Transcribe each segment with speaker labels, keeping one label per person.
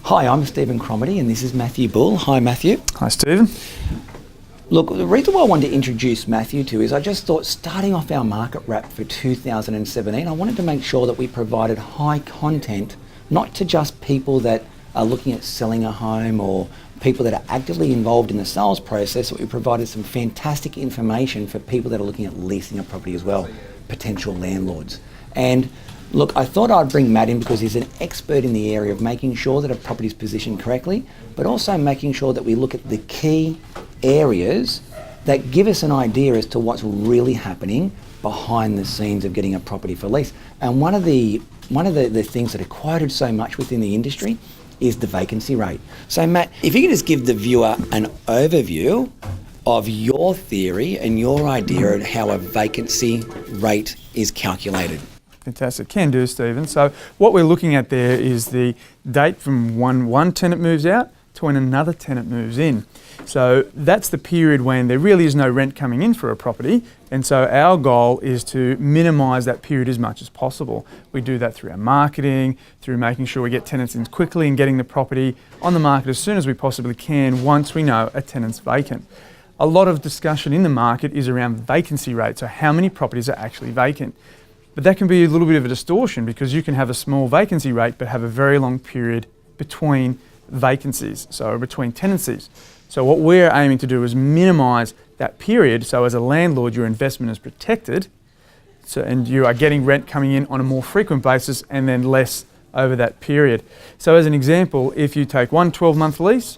Speaker 1: Hi, I'm Stephen Cromarty and this is Matthew Bull. Hi Matthew.
Speaker 2: Hi Stephen.
Speaker 1: Look, the reason why I wanted to introduce Matthew to is I just thought starting off our market wrap for 2017, I wanted to make sure that we provided high content, not to just people that are looking at selling a home or people that are actively involved in the sales process, but we provided some fantastic information for people that are looking at leasing a property as well, potential landlords. And look, I thought I'd bring Matt in because he's an expert in the area of making sure that a property is positioned correctly, but also making sure that we look at the key areas that give us an idea as to what's really happening behind the scenes of getting a property for lease. And one of the things that are quoted so much within the industry is the vacancy rate. So Matt, if you could just give the viewer an overview of your theory and your idea of how a vacancy rate is calculated.
Speaker 2: Fantastic, can do Stephen. So what we're looking at there is the date from when one tenant moves out to when another tenant moves in. So that's the period when there really is no rent coming in for a property, and so our goal is to minimise that period as much as possible. We do that through our marketing, through making sure we get tenants in quickly and getting the property on the market as soon as we possibly can once we know a tenant's vacant. A lot of discussion in the market is around vacancy rate, so how many properties are actually vacant. But that can be a little bit of a distortion because you can have a small vacancy rate but have a very long period between vacancies, so between tenancies. So what we're aiming to do is minimise that period, so as a landlord your investment is protected, and you are getting rent coming in on a more frequent basis and then less over that period. So as an example, if you take one 12-month lease,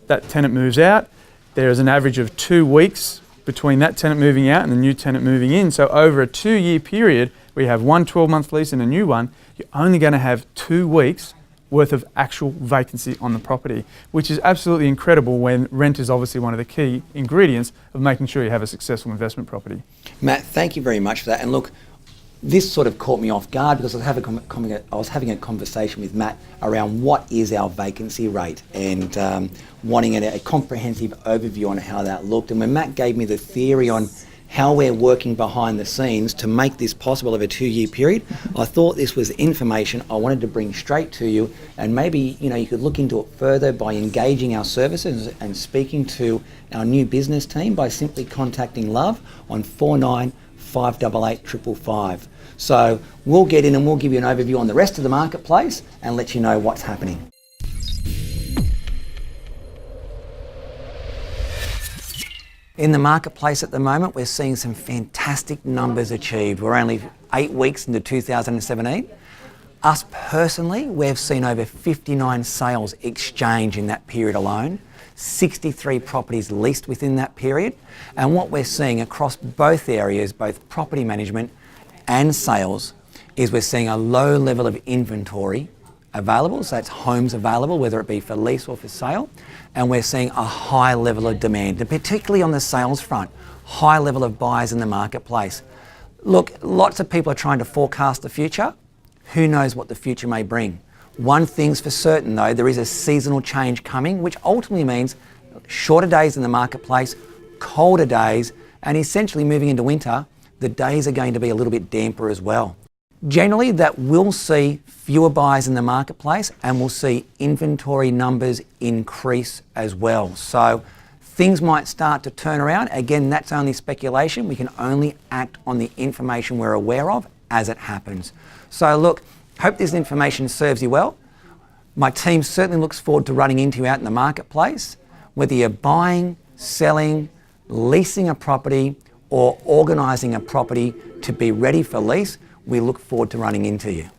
Speaker 2: that tenant moves out, there is an average of 2 weeks between that tenant moving out and the new tenant moving in. So over a 2-year period, we have one 12-month lease and a new one, you're only going to have 2 weeks worth of actual vacancy on the property, which is absolutely incredible when rent is obviously one of the key ingredients of making sure you have a successful investment property.
Speaker 1: Matt, thank you very much for that. And look, this sort of caught me off guard because I was having a conversation with Matt around what is our vacancy rate and wanting a comprehensive overview on how that looked. And when Matt gave me the theory on how we're working behind the scenes to make this possible over a 2-year period, I thought this was information I wanted to bring straight to you, and maybe you could look into it further by engaging our services and speaking to our new business team by simply contacting Love on 49588555. So we'll get in and we'll give you an overview on the rest of the marketplace and let you know what's happening. In the marketplace at the moment, we're seeing some fantastic numbers achieved. We're only 8 weeks into 2017. Us personally, we've seen over 59 sales exchange in that period alone, 63 properties leased within that period. And what we're seeing across both areas, both property management and sales, is we're seeing a low level of inventory available, so that's homes available, whether it be for lease or for sale, and we're seeing a high level of demand, and particularly on the sales front, high level of buyers in the marketplace. Look, lots of people are trying to forecast the future. Who knows what the future may bring? One thing's for certain though, there is a seasonal change coming, which ultimately means shorter days in the marketplace, colder days, and essentially moving into winter, the days are going to be a little bit damper as well. Generally, that will see fewer buyers in the marketplace and we'll see inventory numbers increase as well. So things might start to turn around. Again, that's only speculation. We can only act on the information we're aware of as it happens. So look, hope this information serves you well. My team certainly looks forward to running into you out in the marketplace, whether you're buying, selling, leasing a property or organising a property to be ready for lease. We look forward to running into you.